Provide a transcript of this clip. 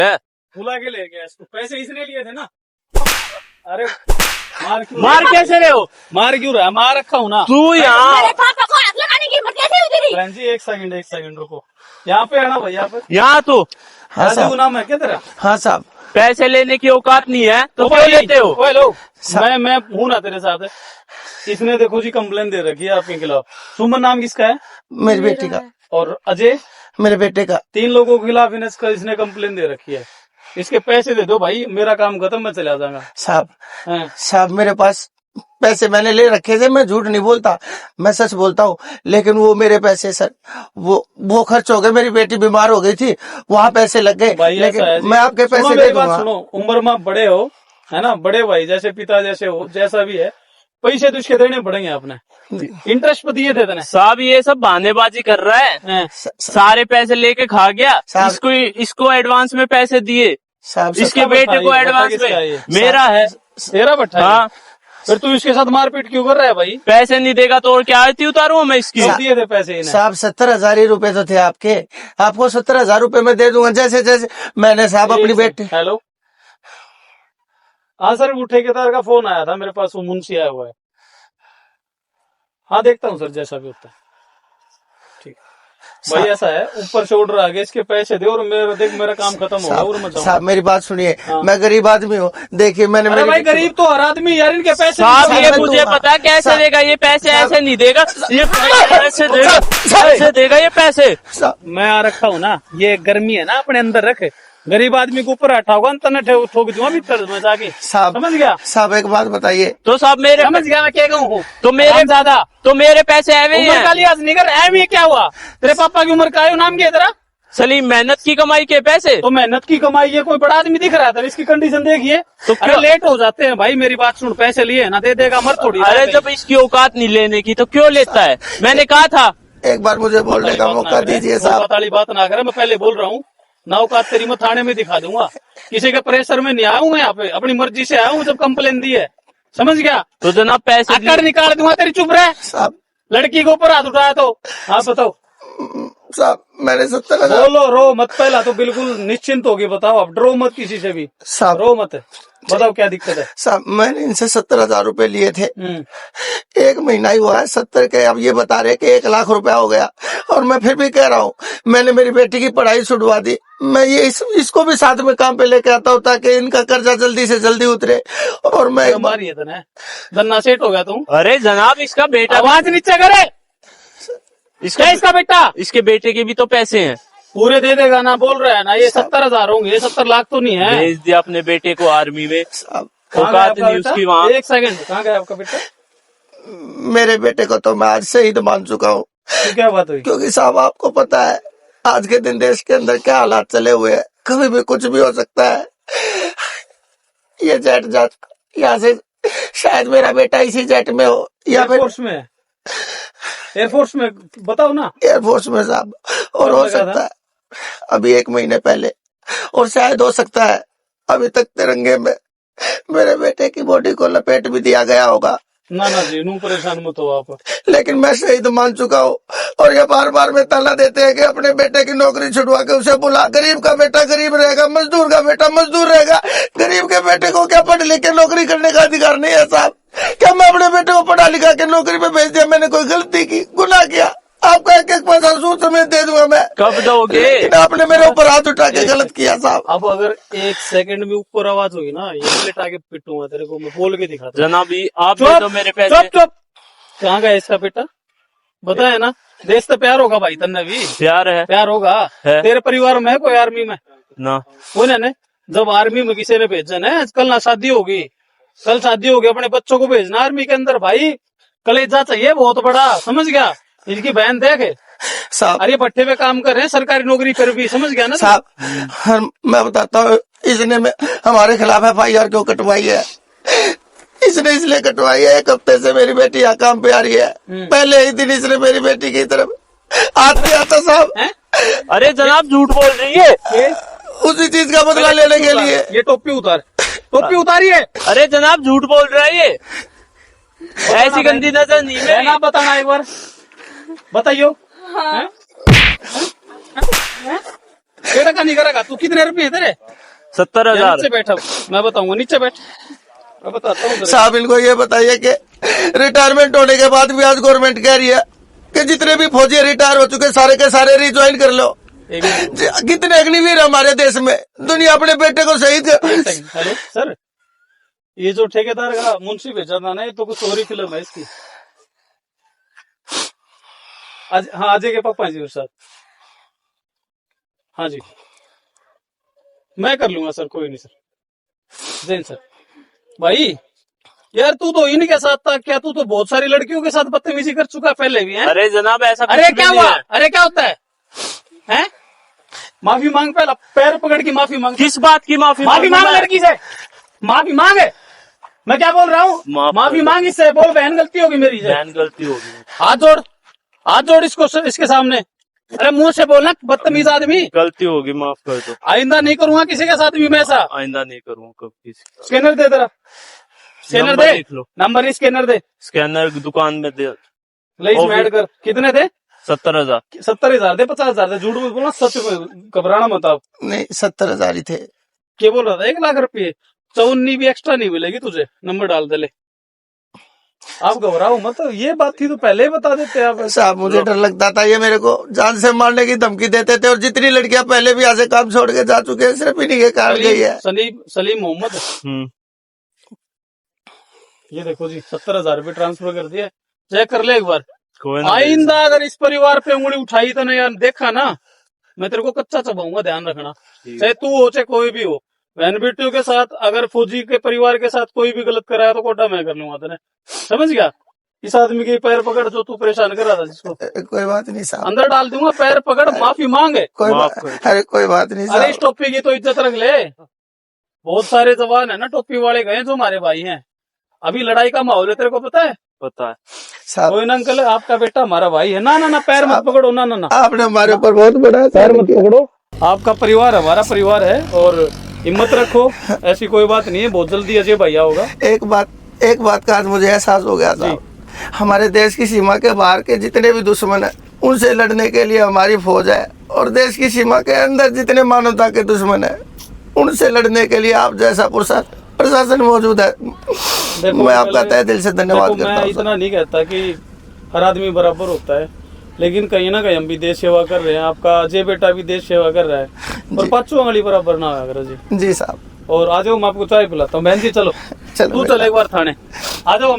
बुला के ले गया इसको, पैसे इसने लिए थे ना। अरे मार कैसे रहे हो? मार क्यों रहा है? मार रखा हूँ ना तू यहाँ मेरे पापा को हाथ लगाने की हिम्मत कैसे हुई तेरी? बहन जी। एक सेकंड रुको, यहाँ पे आना भाई, यहाँ पे। यहाँ तो हाँ साहब। नाम है क्या तेरा? हाँ साहब। पैसे लेने की औकात नहीं है तो क्यों भाई, लेते हो? ओए लो, मैं हूँ ना तेरे साथ। इसने देखो जी कंप्लेन दे रखी है आपके खिलाफ। सुमन नाम किसका है? मेरी बेटी का। और अजय? मेरे बेटे का। 3 लोगों के खिलाफ इसने कंप्लेन दे रखी है। इसके पैसे दे दो भाई, मेरा काम खत्म, मैं चला जाऊंगा। साहब मेरे पास पैसे मैंने ले रखे थे, मैं झूठ नहीं बोलता, मैं सच बोलता हूँ। लेकिन वो मेरे पैसे सर वो खर्च हो गए, मेरी बेटी बीमार हो गई थी, वहाँ पैसे लग गए। लेकिन मैं आपके पैसे दे दूंगा। सुनो, उम्र में बड़े हो, है ना, बड़े भाई जैसे, पिता जैसे हो, जैसा भी है, पैसे तो इसके देने पड़ेंगे आपने। इंटरेस्ट पे दिए थे तेने। साहब ये सब बहानेबाजी कर रहा है। सारे पैसे लेके खा गया। इसको एडवांस में पैसे दिए, साहब इसके बेटे को एडवांस में। मेरा है, तेरा बट्टा। हाँ। फिर तू इसके साथ मारपीट क्यों कर रहा है भाई? पैसे नहीं देगा तो और क्या आरती उतारूं मैं इसकी? दिए थे पैसे इन्हें। साहब 70,000 ही रुपए तो थे आपके, आपको 70,000 रुपए मैं दे दूंगा जैसे जैसे मैंने साहब अपनी बेटी। हेलो, हाँ सर, वो ठेकेदार का फोन आया था मेरे पास, वो मुंशी आया हुआ है। हाँ देखता हूँ सर, जैसा भी होता है। ठीक है भाई, ऐसा है, ऊपर से ऑर्डर आ गया, इसके पैसे दे और मेरा काम खत्म होगा और मत जाओ। साहब मेरी बात सुनिए। हाँ। मैं गरीब आदमी हूँ, देखिए मैंने। अरे भाई गरीब तो हर आदमी यार, इनके पैसे साहब ये मैं मुझे दूंगा। पता है कैसे साहब- देगा ये पैसे, ऐसे नहीं देगा ये पैसे देगा, ऐसे देगा ये पैसे। मैं आ रखा हूँ ना, ये गर्मी है ना, अपने अंदर रख। गरीब आदमी को ऊपर हटाओगा, अंतर ठोक दूंगा भीतर में जाके। साहब समझ गया? साहब एक बात बताइए। तो साहब मेरे समझ गया मैं क्या कहूँ? तो मेरे ज्यादा तो मेरे पैसे ऐवे ही उम्र का हैं। लिहाज नहीं कर, ऐ भी क्या हुआ? तेरे पापा की उम्र का है, नाम क्या है तेरा? सलीम, मेहनत की कमाई के पैसे। तो मेहनत की कमाई है, कोई बड़ा आदमी दिख रहा था, इसकी कंडीशन देखिए। तो अरे लेट हो जाते हैं भाई, मेरी बात सुन, पैसे लिए ना दे देगा, मर थोड़ी। अरे जब इसकी औकात नहीं लेने की तो क्यों लेता है? मैंने कहा था। एक बार मुझे बोलने का मौका दीजिए साहब। वाली बात ना करे, मैं पहले बोल रहा हूँ, ना औकात तेरी मैं थाने में दिखा दूंगा। किसी के प्रेशर में नहीं आया हूँ मैं, यहाँ पे अपनी मर्जी से आया हूँ जब कंप्लेन दी है। समझ गया? तो जनाब पैसे आकर निकाल दूंगा तेरी, चुप रहे। साहब लड़की के ऊपर हाथ उठाया तो हाँ बताओ। साहब मैंने 70,000। बोलो, रो मत, पहला तो बिल्कुल निश्चिंत होगी, बताओ, अब डरो मत किसी से भी, साहब रो मत, बताओ क्या दिक्कत है? साहब मैंने इनसे 70,000 रुपए लिए थे, 1 महीना ही हुआ है 70 के, अब ये बता रहे कि 1 लाख रुपया हो गया। और मैं फिर भी कह रहा हूँ, मैंने मेरी बेटी की पढ़ाई छुड़वा दी, मैं ये इसको भी साथ में काम पे लेके आता हूँ ताकि इनका कर्जा जल्दी से जल्दी उतरे। और मैं मारी है तने, धन्ना सेठ हो गया तुम। अरे जनाब इसका बेटा, आवाज नीचे करे। इसका बेटा, इसके बेटे के भी तो पैसे हैं। पूरे दे देगा ना, बोल रहा है ना, ये 70,000 होंगे, ये 70 लाख तो नहीं है। भेज दिया अपने बेटे को आर्मी में, साहब औकात नहीं उसकी वहाँ। एक सेकंड, कहाँ गया आपका बेटा? मेरे बेटे को तो मैं आज शहीद मान चुका हूँ, तो क्या बात हुई? क्योंकि साहब आपको पता है आज के दिन देश के अंदर क्या हालात चले हुए हैं, कभी भी कुछ भी हो सकता है। ये जेट जाट यहाँ से शायद मेरा बेटा इसी जेट में हो या फिर एयरफोर्स में, एयरफोर्स में, बताओ ना। एयरफोर्स में साहब, और हो सकता है अभी 1 महीने पहले, और शायद हो सकता है अभी तक तिरंगे में मेरे बेटे की बॉडी को लपेट भी दिया गया होगा। ना जी, नू परेशान मत हो आप। लेकिन मैं शहीद मान चुका हूँ, और ये बार बार में ताना देते हैं कि अपने बेटे की नौकरी छुड़वा के उसे बुला। गरीब का बेटा गरीब रहेगा, मजदूर का बेटा मजदूर रहेगा। गरीब के बेटे को क्या पढ़ लिख के नौकरी करने का अधिकार नहीं है साहब? क्या मैं अपने बेटे को पढ़ा लिखा के नौकरी पे भेज दिया? मैंने कोई गलती की, गुनाह किया? आपका 1-1 पैसा सूद समेत दे दूंगा मैं। कब दोगे? आपने मेरे ऊपर हाथ उठा के गलत किया साहब। अब अगर 1 सेकंड में ऊपर आवाज होगी ना, ये लेटा के पिटूंगा तेरे को, मैं बोल के दिखाता। जनाब आप दे दो मेरे पैसे। चुप। कहाँ गया इसका बेटा? बताया ना, देश तो प्यार होगा भाई, तन्ने भी प्यार है, प्यार होगा। है। तेरे परिवार में है कोई आर्मी में? ना। वो ने जब आर्मी में किसी ने भेजा ना, कल ना शादी होगी, कल शादी होगी, अपने बच्चों को भेजना आर्मी के अंदर भाई। कलेजा चाहिए बहुत बड़ा, समझ गया? इनकी बहन देखे साहब, अरे पट्टे पे काम कर रहे हैं, सरकारी नौकरी पर भी, समझ गया ना साहब? मैं बताता हूँ, इसने हमारे खिलाफ FIR क्यों कटवाई है? इसने इसलिए कटवाई है, 1 हफ्ते से मेरी बेटी यहाँ काम पे आ रही है, पहले ही दिन इसने मेरी बेटी की तरफ हाथ दिया था साहब। अरे जनाब झूठ बोल रही है, उसी चीज का बदला लेने के लिए। ये टोपी उतार, टोपी उतारिए। अरे जनाब झूठ बोल रहा है ये, ऐसी गंदी नजर नहीं है ना, मेरी। बताना एक बार, बताइयो। तेरा का नहीं करेगा तू। कितने रुपए है तेरे? 70,000। नीचे बैठा, मैं बताऊंगा, नीचे बैठ, मैं बताता हूँ। साहब इनको ये बताइए कि रिटायरमेंट होने के बाद भी आज गवर्नमेंट कह रही है कि जितने भी फौजी रिटायर हो चुके सारे के सारे रिज्वाइन कर लो। एक मिनट, कितने अग्निवीर हमारे देश में, दुनिया अपने बेटे को शहीद हेलो सर, ये जो ठेकेदार का मुंशी भेजा था ना, ये तो कुछ और ही फिल्म है इसकी। आज, हाँ अजय के पापा जी और साथ, हाँ जी मैं कर लूंगा सर, कोई नहीं सर। जैन सर भाई, यार तू तो इनके साथ था क्या? तू तो बहुत सारी लड़कियों के साथ बदतमीजी कर चुका पहले भी है। अरे जनाब ऐसा कुछ अरे भी क्या नहीं हुआ? है। अरे क्या होता है? हैं? माफी मांग, पहला पैर पकड़ के माफी मांग। किस बात की माफी? माफी मांग लड़की से, माफी मांग। मैं क्या बोल रहा हूँ? माफ माफी कर दो। मांग इससे, बोल बहन गलती होगी मेरी से। बहन गलती होगी। हाथ जोड़, हाथ जोड़ इसको, इसके सामने। अरे मुंह से बोलना, बदतमीज आदमी। गलती होगी, माफ कर दो। आइंदा नहीं करूंगा किसी के साथ भी मैं ऐसा। आइंदा नहीं करूँगा कब किसी का। स्कैनर दे तेरा, स्कैनर नंबर दे, लिख लो। नंबर नहीं, स्कैनर दे। स्कैनर दुकान में दे। ले इसमें ऐड कर। कितने थे? 70,000। 70,000 दे, 50,000 दे। झूठ मत बोलना, सच में घबराना मत आप। नहीं 70,000 ही थे। क्या बोल रहा था? 1 लाख रुपये। 54 भी एक्स्ट्रा नहीं मिलेगी तुझे, नंबर डाल दे ले। आप घबराओ मत, ये बात थी तो पहले ही बता देते आप। साहब मुझे डर लगता था, ये मेरे को जान से मारने की धमकी देते थे, और जितनी लड़कियां पहले भी ऐसे काम छोड़ के जा चुके हैं सिर्फ इन्हीं के कारण गई है। सलीम मोहम्मद, ये देखो जी 70,000 रुपये ट्रांसफर कर दिया। चेक कर ले एक बार। कोई ना। आइंदा अगर इस परिवार पे उंगली उठाई तो नहीं यार, देखा ना मैं तेरे को कच्चा चबाऊंगा, ध्यान रखना। चाहे तू हो चाहे कोई भी हो, बहन बेटियों के साथ अगर फौजी के परिवार के साथ कोई भी गलत कराया तो कोटा मैं कर लूंगा तेरे, समझ गया? इस आदमी के पैर पकड़ जो तू परेशान कर रहा था जिसको, कोई बात नहीं साहब, अंदर डाल दूंगा। पैर पकड़, माफी मांगे। अरे कोई बात नहीं अरे साहब। इस टोपी की तो इज्जत रख ले। बहुत सारे जवान है ना टोपी वाले गए जो हमारे भाई हैं। अभी लड़ाई का माहौल है, तेरे को पता है? पता है साहब कोई ना अंकल, आपका बेटा हमारा भाई है। ना ना ना, पैर मत पकड़ो, ना ना ना, आपने हमारे ऊपर बहुत बड़ा पैर मत पकड़ो। आपका परिवार हमारा परिवार है, और हिम्मत रखो, ऐसी कोई बात नहीं है। बहुत जल्दी अजय भैया होगा। एक बात का आज मुझे एहसास हो गया था, हमारे देश की सीमा के बाहर के जितने भी दुश्मन है उनसे लड़ने के लिए हमारी फौज है, और देश की सीमा के अंदर जितने मानवता के दुश्मन है उनसे लड़ने के लिए आप जैसा प्रशासन मौजूद है। मैं आपका तहे दिल से धन्यवाद करता मैं हूँ। इतना नहीं कहता कि हर आदमी बराबर होता है, लेकिन कहीं ना कहीं हम भी देश सेवा कर रहे हैं। आपका अजय बेटा भी देश सेवा कर रहा है, और 5 उंगली बराबर ना होगा जी। जी साहब, और आ जाओ, मैं आपको चाय पिलाता हूँ। बहन जी चलो, चलो तू चल एक बार थाने आ जाओ।